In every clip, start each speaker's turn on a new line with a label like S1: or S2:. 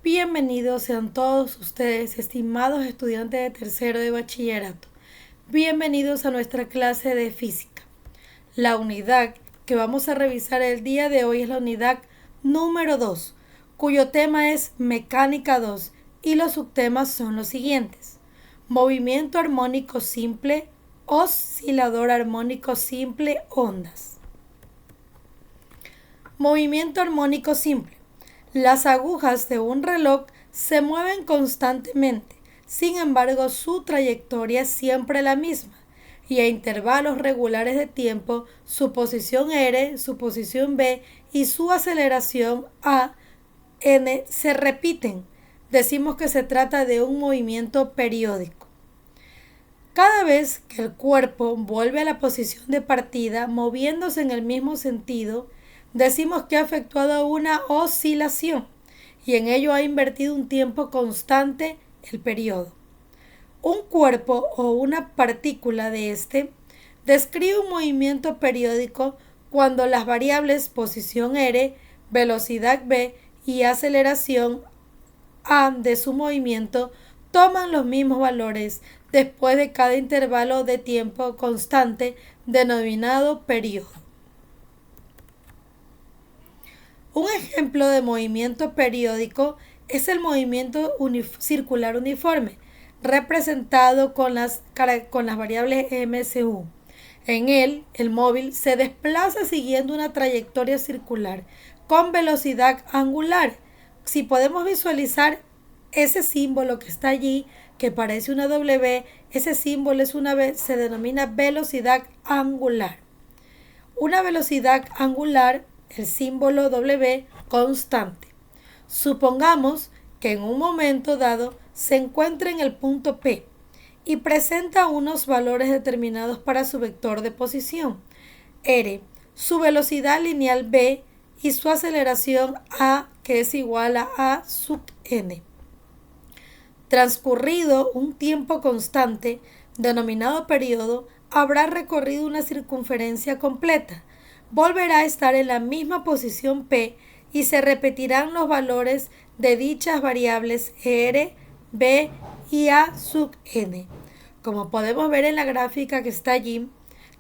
S1: Bienvenidos sean todos ustedes, estimados estudiantes de tercero de bachillerato. Bienvenidos a nuestra clase de física. La unidad que vamos a revisar el día de hoy es la unidad número 2, cuyo tema es mecánica 2 y los subtemas son los siguientes: movimiento armónico simple, oscilador armónico simple, ondas. Movimiento armónico simple. Las agujas de un reloj se mueven constantemente, sin embargo su trayectoria es siempre la misma y a intervalos regulares de tiempo su posición R, su posición B y su aceleración A, N se repiten. Decimos que se trata de un movimiento periódico. Cada vez que el cuerpo vuelve a la posición de partida moviéndose en el mismo sentido, decimos que ha efectuado una oscilación y en ello ha invertido un tiempo constante el periodo. Un cuerpo o una partícula de este describe un movimiento periódico cuando las variables posición R, velocidad V y aceleración A de su movimiento toman los mismos valores después de cada intervalo de tiempo constante denominado periodo. Un ejemplo de movimiento periódico es el movimiento circular uniforme, representado con las variables MSU. En él, el móvil se desplaza siguiendo una trayectoria circular con velocidad angular. Si podemos visualizar ese símbolo que está allí, que parece una W, ese símbolo se denomina velocidad angular. Una velocidad angular, el símbolo W, constante. Supongamos que en un momento dado se encuentra en el punto P y presenta unos valores determinados para su vector de posición, R, su velocidad lineal V y su aceleración A, que es igual a A sub n. Transcurrido un tiempo constante, denominado periodo, habrá recorrido una circunferencia completa. Volverá a estar en la misma posición P y se repetirán los valores de dichas variables R, B y A sub n. Como podemos ver en la gráfica que está allí,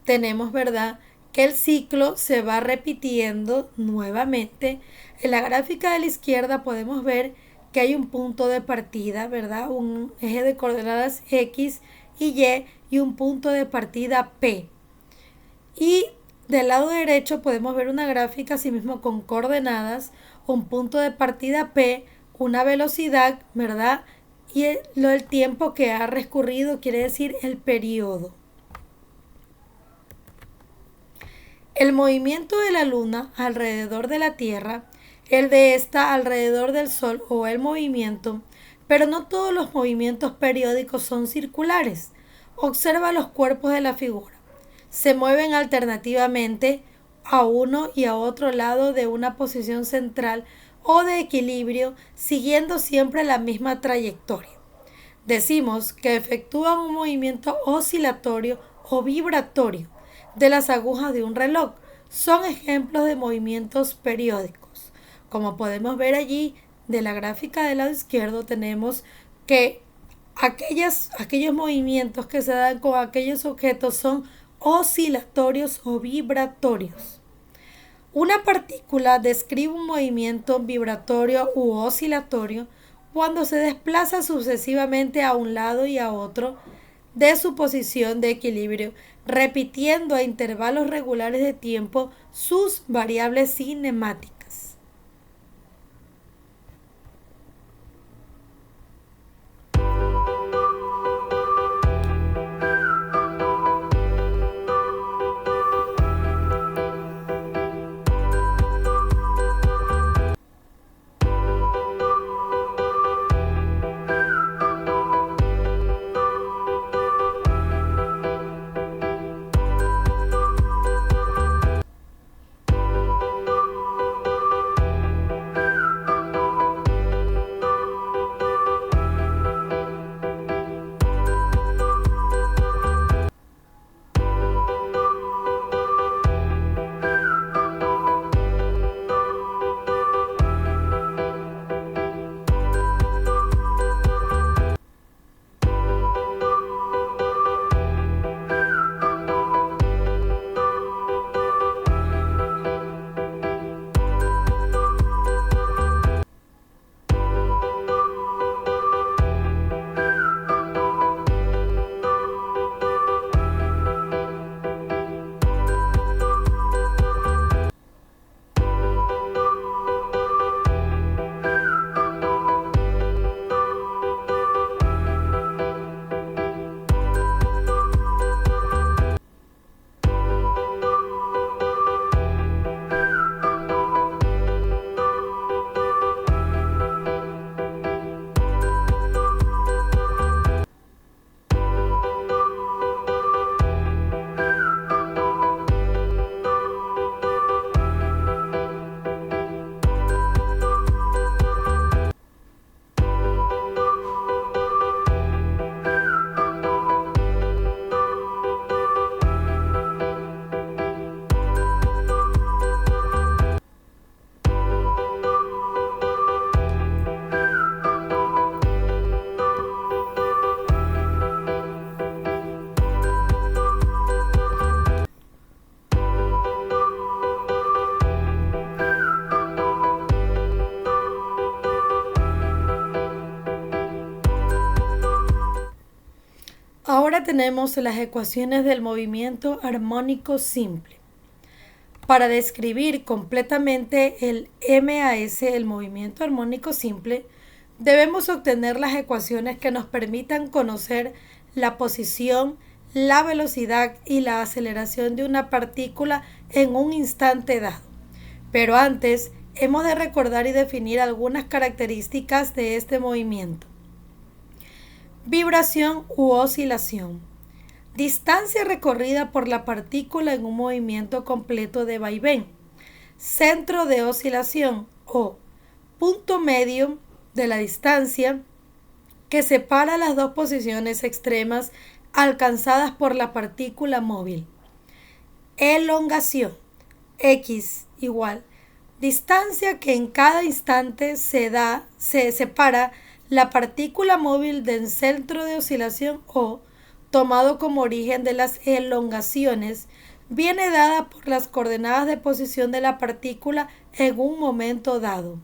S1: tenemos, ¿verdad?, que el ciclo se va repitiendo nuevamente. En la gráfica de la izquierda podemos ver que hay un punto de partida, ¿verdad?, un eje de coordenadas X y un punto de partida P. Y del lado derecho podemos ver una gráfica asimismo con coordenadas, un punto de partida P, una velocidad, ¿verdad?, y el tiempo que ha transcurrido, quiere decir el periodo. El movimiento de la Luna alrededor de la Tierra, el de esta alrededor del Sol o el movimiento, pero no todos los movimientos periódicos son circulares. Observa los cuerpos de la figura. Se mueven alternativamente a uno y a otro lado de una posición central o de equilibrio, siguiendo siempre la misma trayectoria. Decimos que efectúan un movimiento oscilatorio o vibratorio de las agujas de un reloj. Son ejemplos de movimientos periódicos. Como podemos ver allí de la gráfica del lado izquierdo, tenemos que aquellos movimientos que se dan con aquellos objetos son oscilatorios o vibratorios. Una partícula describe un movimiento vibratorio u oscilatorio cuando se desplaza sucesivamente a un lado y a otro de su posición de equilibrio, repitiendo a intervalos regulares de tiempo sus variables cinemáticas. Ahora tenemos las ecuaciones del movimiento armónico simple. Para describir completamente el MAS, el movimiento armónico simple, debemos obtener las ecuaciones que nos permitan conocer la posición, la velocidad y la aceleración de una partícula en un instante dado. Pero antes, hemos de recordar y definir algunas características de este movimiento. Vibración u oscilación. Distancia recorrida por la partícula en un movimiento completo de vaivén. Centro de oscilación o punto medio de la distancia que separa las dos posiciones extremas alcanzadas por la partícula móvil. Elongación. X igual distancia que en cada instante se separa la partícula móvil del centro de oscilación o, tomado como origen de las elongaciones, viene dada por las coordenadas de posición de la partícula en un momento dado.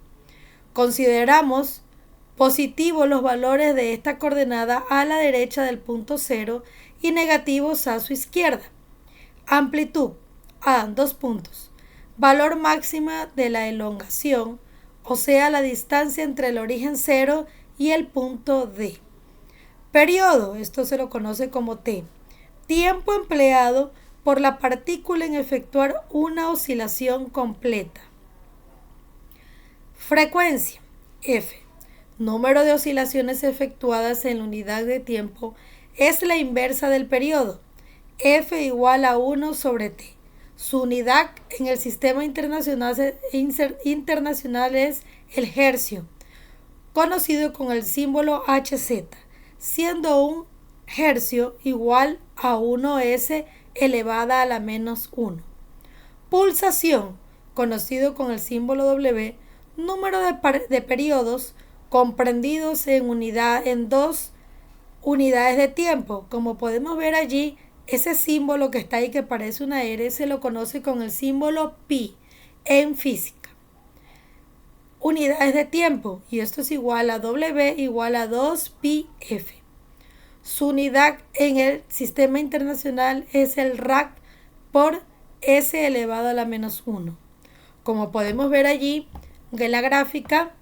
S1: Consideramos positivos los valores de esta coordenada a la derecha del punto cero y negativos a su izquierda. Amplitud a 2 puntos. Valor máxima de la elongación, o sea la distancia entre el origen cero y el punto D. Periodo, esto se lo conoce como T. Tiempo empleado por la partícula en efectuar una oscilación completa. Frecuencia, F. Número de oscilaciones efectuadas en la unidad de tiempo es la inversa del periodo. F igual a 1 sobre T. Su unidad en el sistema internacional es el hercio, conocido con el símbolo Hz, siendo un hercio igual a 1s elevada a la menos 1. Pulsación, conocido con el símbolo W, número de periodos comprendidos en 2 unidades de tiempo. Como podemos ver allí, ese símbolo que está ahí que parece una R se lo conoce con el símbolo pi en física. Unidades de tiempo, y esto es igual a W igual a 2πf. Su unidad en el sistema internacional es el rad por s elevado a la menos 1. Como podemos ver allí en la gráfica,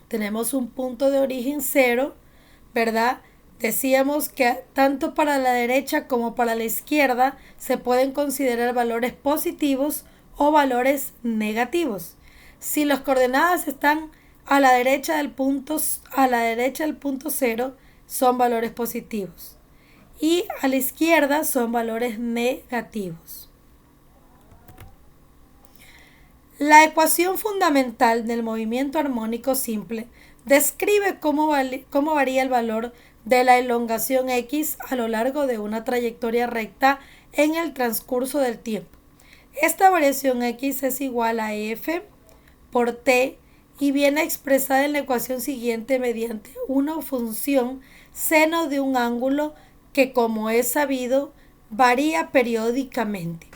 S1: tenemos un punto de origen 0, ¿verdad? Decíamos que tanto para la derecha como para la izquierda se pueden considerar valores positivos o valores negativos. Si las coordenadas están a la derecha del punto 0, son valores positivos. Y a la izquierda son valores negativos. La ecuación fundamental del movimiento armónico simple describe cómo varía el valor de la elongación X a lo largo de una trayectoria recta en el transcurso del tiempo. Esta variación X es igual a F por T y viene expresada en la ecuación siguiente mediante una función seno de un ángulo que, como es sabido, varía periódicamente.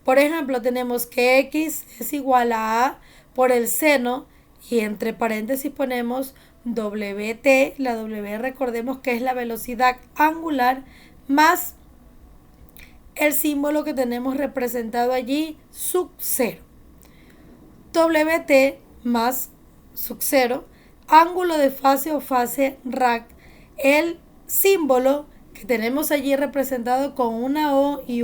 S1: Por ejemplo, tenemos que X es igual a por el seno y entre paréntesis ponemos WT, la W recordemos que es la velocidad angular más el símbolo que tenemos representado allí, sub 0. WT más sub 0, ángulo de fase o fase rad, el símbolo que tenemos allí representado con una O y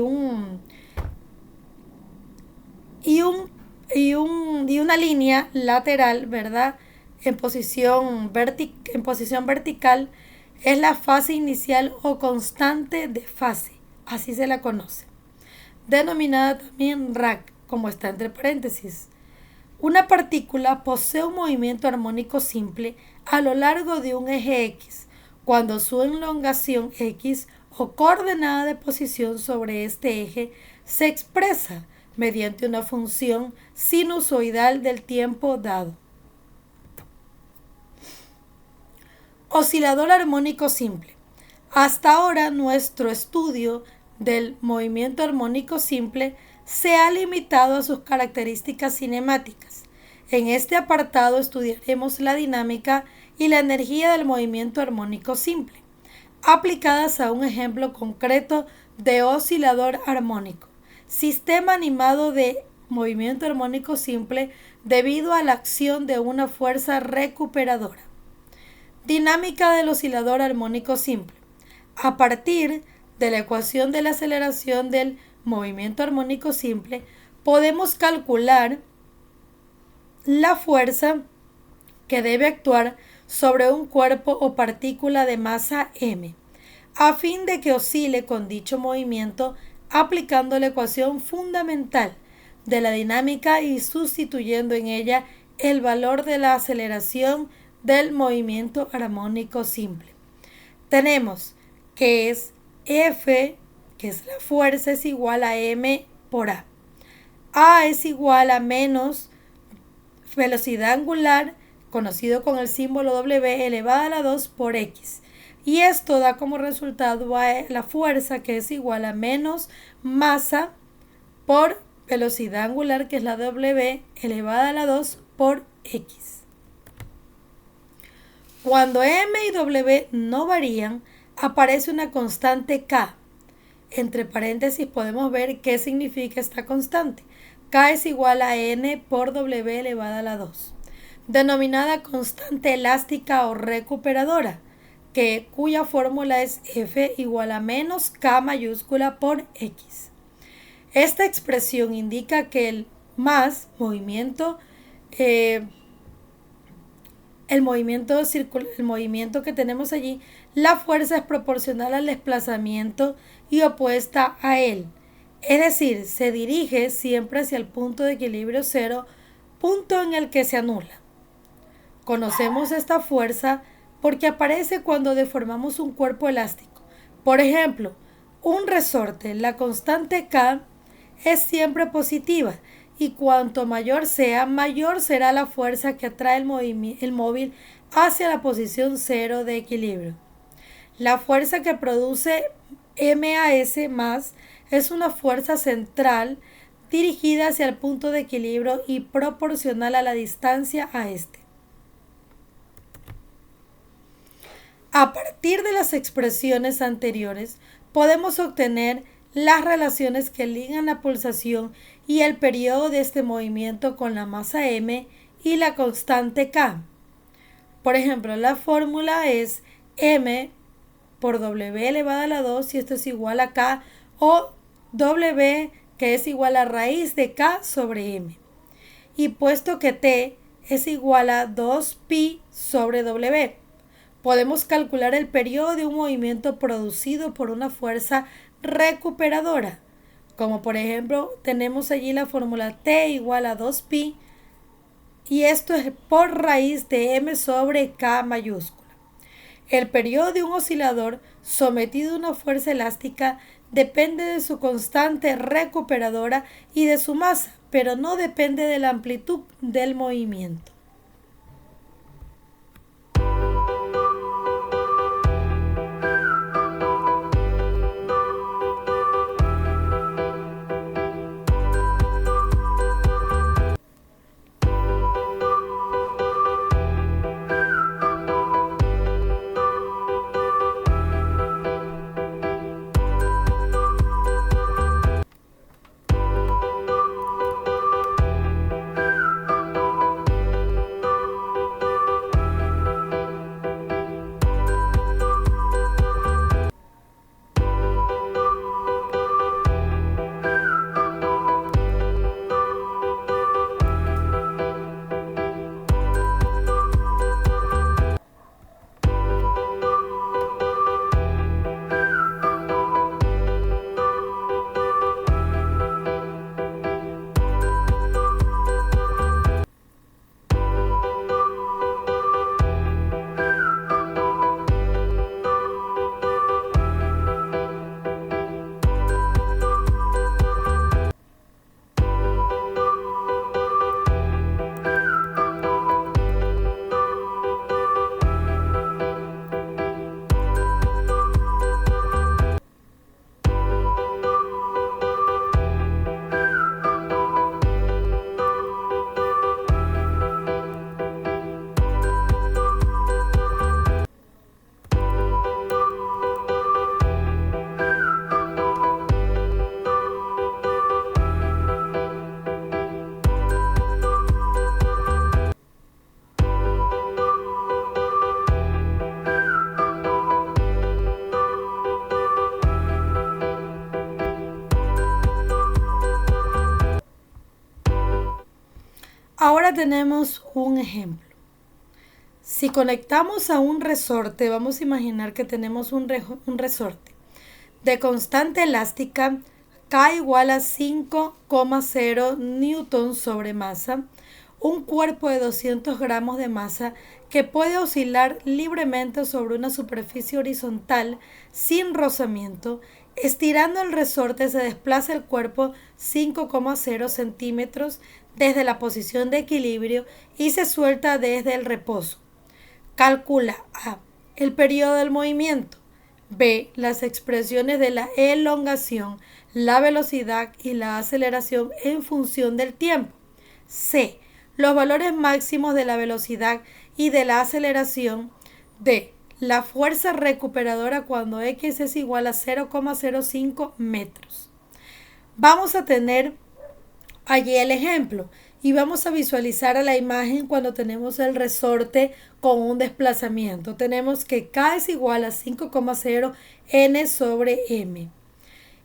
S1: una línea lateral, ¿verdad? En posición vertical, es la fase inicial o constante de fase, así se la conoce, denominada también rad, como está entre paréntesis. Una partícula posee un movimiento armónico simple a lo largo de un eje X, cuando su elongación X o coordenada de posición sobre este eje se expresa mediante una función sinusoidal del tiempo dado. Oscilador armónico simple. Hasta ahora nuestro estudio del movimiento armónico simple se ha limitado a sus características cinemáticas. En este apartado estudiaremos la dinámica y la energía del movimiento armónico simple. aplicadas a un ejemplo concreto de oscilador armónico, sistema animado de movimiento armónico simple debido a la acción de una fuerza recuperadora. Dinámica del oscilador armónico simple. A partir de la ecuación de la aceleración del movimiento armónico simple, podemos calcular la fuerza que debe actuar sobre un cuerpo o partícula de masa m, a fin de que oscile con dicho movimiento aplicando la ecuación fundamental de la dinámica y sustituyendo en ella el valor de la aceleración del movimiento armónico simple. Tenemos que es F, que es la fuerza, es igual a m por a. A es igual a menos velocidad angular, conocido con el símbolo W, elevada a la 2 por X. Y esto da como resultado a la fuerza, que es igual a menos masa por velocidad angular, que es la W, elevada a la 2 por X. Cuando m y W no varían, aparece una constante K. Entre paréntesis podemos ver qué significa esta constante. K es igual a n por W elevada a la 2, denominada constante elástica o recuperadora, cuya fórmula es F igual a menos K mayúscula por X. Esta expresión indica que el movimiento que tenemos allí, la fuerza es proporcional al desplazamiento y opuesta a él. Es decir, se dirige siempre hacia el punto de equilibrio cero, punto en el que se anula. Conocemos esta fuerza porque aparece cuando deformamos un cuerpo elástico. Por ejemplo, un resorte, la constante K es siempre positiva y cuanto mayor sea, mayor será la fuerza que atrae el móvil hacia la posición cero de equilibrio. La fuerza que produce MAS más es una fuerza central dirigida hacia el punto de equilibrio y proporcional a la distancia a este. A partir de las expresiones anteriores, podemos obtener las relaciones que ligan la pulsación y el periodo de este movimiento con la masa m y la constante K. Por ejemplo, la fórmula es m por W elevada a la 2 y esto es igual a K, o W, que es igual a raíz de K sobre M. Y puesto que T es igual a 2pi sobre W, podemos calcular el periodo de un movimiento producido por una fuerza recuperadora. Como por ejemplo, tenemos allí la fórmula T igual a 2pi y esto es por raíz de M sobre K mayúscula. El periodo de un oscilador sometido a una fuerza elástica depende de su constante recuperadora y de su masa, pero no depende de la amplitud del movimiento. Ahora tenemos un ejemplo. Si conectamos a un resorte, vamos a imaginar que tenemos un resorte de constante elástica K igual a 5,0 newton sobre masa, un cuerpo de 200 gramos de masa que puede oscilar libremente sobre una superficie horizontal sin rozamiento. Estirando el resorte se desplaza el cuerpo 5,0 centímetros desde la posición de equilibrio y se suelta desde el reposo. Calcula A. El periodo del movimiento. B. Las expresiones de la elongación, la velocidad y la aceleración en función del tiempo. C. Los valores máximos de la velocidad y de la aceleración. D. La fuerza recuperadora cuando X es igual a 0,05 metros. Vamos a tener allí el ejemplo y vamos a visualizar a la imagen cuando tenemos el resorte con un desplazamiento. Tenemos que K es igual a 5,0 N sobre M.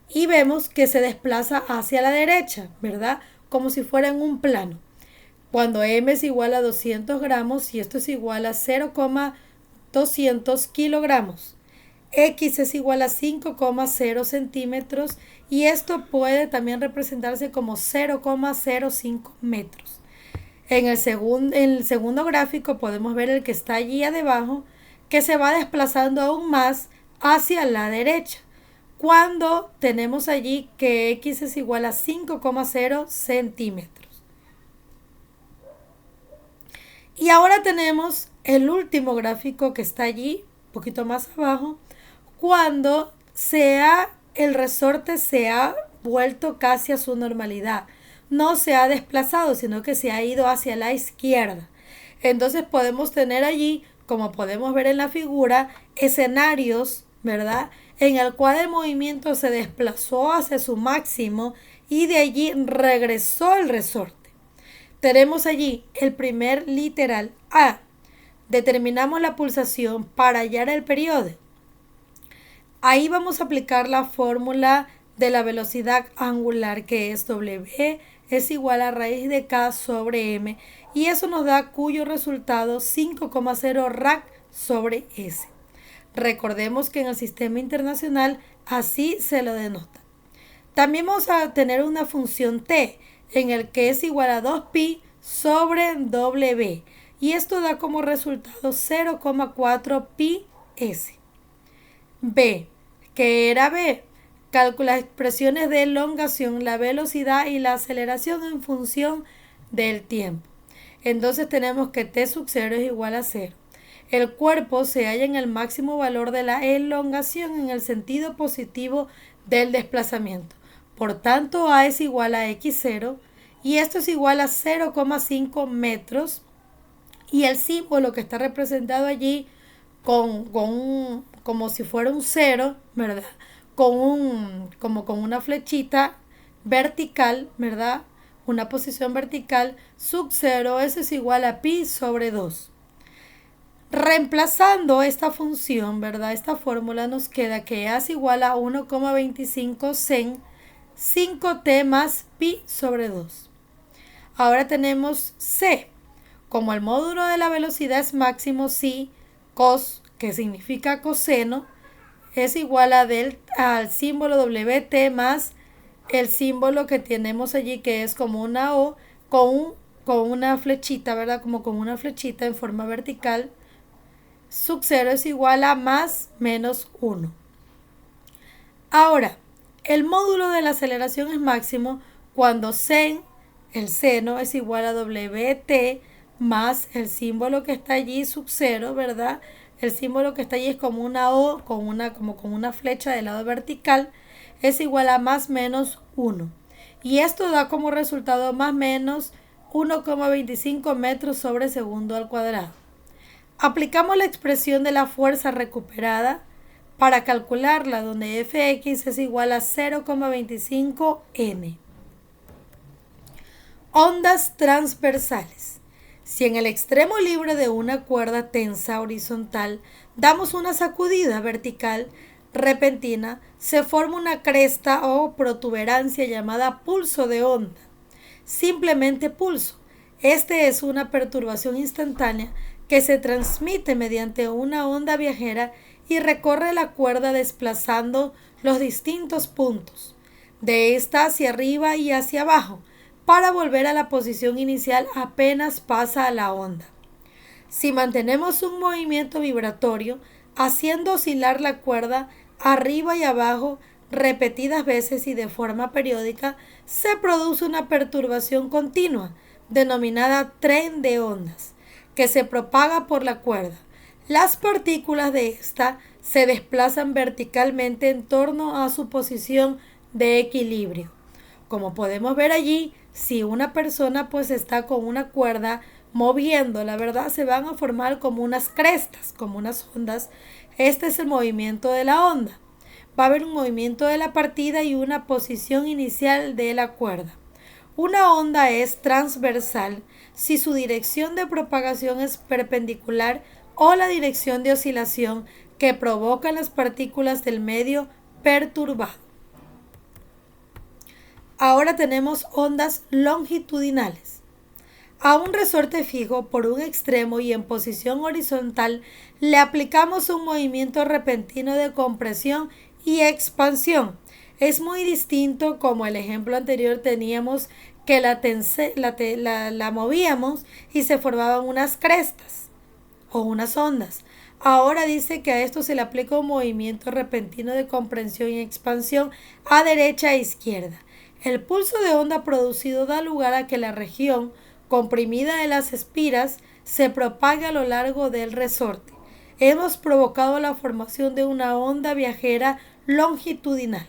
S1: Y vemos que se desplaza hacia la derecha, ¿verdad? Como si fuera en un plano. Cuando M es igual a 200 gramos y esto es igual a 0,200 kilogramos. X es igual a 5,0 centímetros y esto puede también representarse como 0,05 metros. En el segundo gráfico podemos ver el que está allí debajo que se va desplazando aún más hacia la derecha cuando tenemos allí que X es igual a 5,0 centímetros. Y ahora tenemos el último gráfico que está allí, un poquito más abajo, cuando el resorte se ha vuelto casi a su normalidad. No se ha desplazado, sino que se ha ido hacia la izquierda. Entonces podemos tener allí, como podemos ver en la figura, escenarios, ¿verdad?, en el cual el movimiento se desplazó hacia su máximo y de allí regresó el resorte. Tenemos allí el primer literal A. Determinamos la pulsación para hallar el periodo. Ahí vamos a aplicar la fórmula de la velocidad angular, que es W es igual a raíz de K sobre M, y eso nos da cuyo resultado 5,0 rad sobre S. Recordemos que en el sistema internacional así se lo denota. También vamos a tener una función T en el que es igual a 2pi sobre W, y esto da como resultado 0,4 pi S. B, ¿qué era B? Calcula expresiones de elongación, la velocidad y la aceleración en función del tiempo. Entonces tenemos que T sub 0 es igual a 0. El cuerpo se halla en el máximo valor de la elongación en el sentido positivo del desplazamiento. Por tanto, A es igual a X0 y esto es igual a 0,5 metros. Y el símbolo que está representado allí como si fuera un 0, ¿verdad? Como con una flechita vertical, ¿verdad? Una posición vertical, sub 0, eso es igual a pi sobre 2. Reemplazando esta función, ¿verdad? Esta fórmula nos queda que A es igual a 1,25 sen 5t más pi sobre 2. Ahora tenemos C. Como el módulo de la velocidad es máximo, si cos, que significa coseno, es igual a al símbolo WT más el símbolo que tenemos allí, que es como una O con una flechita, ¿verdad? Como con una flechita en forma vertical. Sub 0 es igual a más menos 1. Ahora, el módulo de la aceleración es máximo cuando el seno es igual a WT más el símbolo que está allí, sub 0, ¿verdad? El símbolo que está allí es como una O, como con una flecha del lado vertical, es igual a más menos 1. Y esto da como resultado más menos 1,25 metros sobre segundo al cuadrado. Aplicamos la expresión de la fuerza recuperada para calcularla, donde Fx es igual a 0,25 n. Ondas transversales. Si en el extremo libre de una cuerda tensa horizontal damos una sacudida vertical repentina, se forma una cresta o protuberancia llamada pulso de onda. Simplemente pulso. Este es una perturbación instantánea que se transmite mediante una onda viajera y recorre la cuerda desplazando los distintos puntos, de esta hacia arriba y hacia abajo, para volver a la posición inicial apenas pasa a la onda. Si mantenemos un movimiento vibratorio, haciendo oscilar la cuerda arriba y abajo repetidas veces y de forma periódica, se produce una perturbación continua, denominada tren de ondas, que se propaga por la cuerda. Las partículas de esta se desplazan verticalmente en torno a su posición de equilibrio. Como podemos ver allí, si una persona pues está con una cuerda moviendo, la verdad se van a formar como unas crestas, como unas ondas. Este es el movimiento de la onda. Va a haber un movimiento de la partida y una posición inicial de la cuerda. Una onda es transversal si su dirección de propagación es perpendicular o la dirección de oscilación que provocan las partículas del medio perturbado. Ahora tenemos ondas longitudinales. A un resorte fijo por un extremo y en posición horizontal le aplicamos un movimiento repentino de compresión y expansión. Es muy distinto como el ejemplo anterior teníamos que la movíamos y se formaban unas crestas o unas ondas. Ahora dice que a esto se le aplica un movimiento repentino de compresión y expansión a derecha e izquierda. El pulso de onda producido da lugar a que la región comprimida de las espiras se propague a lo largo del resorte. Hemos provocado la formación de una onda viajera longitudinal.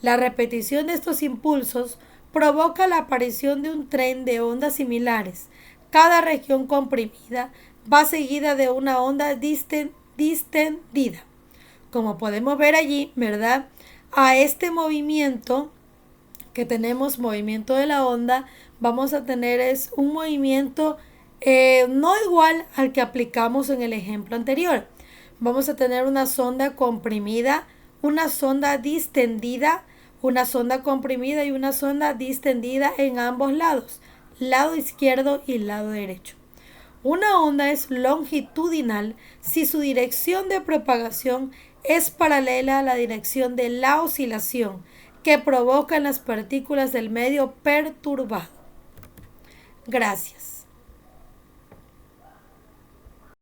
S1: La repetición de estos impulsos provoca la aparición de un tren de ondas similares. Cada región comprimida va seguida de una onda distendida. Como podemos ver allí, ¿verdad? A este movimiento que tenemos, movimiento de la onda, vamos a tener es un movimiento no igual al que aplicamos en el ejemplo anterior. Vamos a tener una sonda comprimida, una sonda distendida, una sonda comprimida y una sonda distendida en ambos lados, lado izquierdo y lado derecho. Una onda es longitudinal si su dirección de propagación es paralela a la dirección de la oscilación que provocan las partículas del medio perturbado. Gracias.